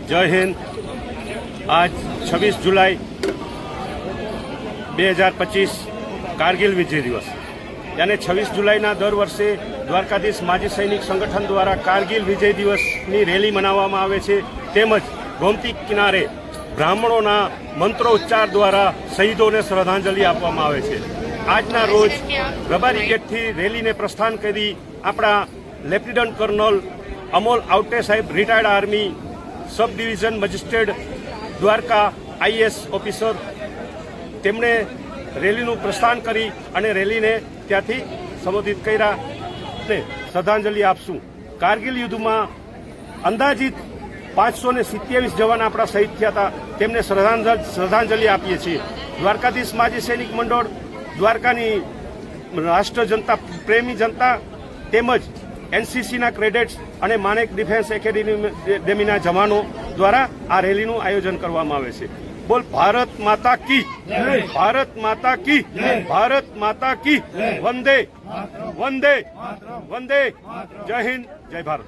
જય હિન્દ। આજ 26 જુલાઈ 2025 કારગિલ વિજય દિવસ यानी 26 जुलाई दर वर्षे द्वारकाधीश माजी सैनिक संगठन द्वारा कारगिल विजय दिवस की रेली मनाववामां आवे छे। तेमज गोमती किनारे ब्राह्मणों मंत्रोच्चार द्वारा शहीदों ने श्रद्धांजलि आपवामां आवे छे। आजना रोज रबारी गेट थी रेली ने प्रस्थान करी अपना lieutenant colonel Amol Awate Saheb retired army sub division magistrate Dwarka IAS officer तेमणे रेलीનું પ્રસ્થાન કરી અને રેલીને ત્યાંથી સંબોધિત કર્યા ને શ્રદ્ધાંજલિ આપશું। કારગિલ યુદ્ધમાં અંદાજિત 527 જવાન આપણા શહીદ થયા હતા, તેમને શ્રદ્ધાંજલિ આપીએ છીએ। દ્વારકાધીશ માજી સૈનિક મંડળ, દ્વારકાની રાષ્ટ્ર જનતા પ્રેમી જનતા તેમજ NCCના ક્રેડેટ્સ અને માનેક ડિફેન્સ એકેડેમીના જવાનો દ્વારા આ રેલીનું આયોજન કરવામાં આવે છે। बोल भारत माता की, भारत माता की, भारत माता की, वंदे वंदे वंदे। जय हिंद, जय भारत।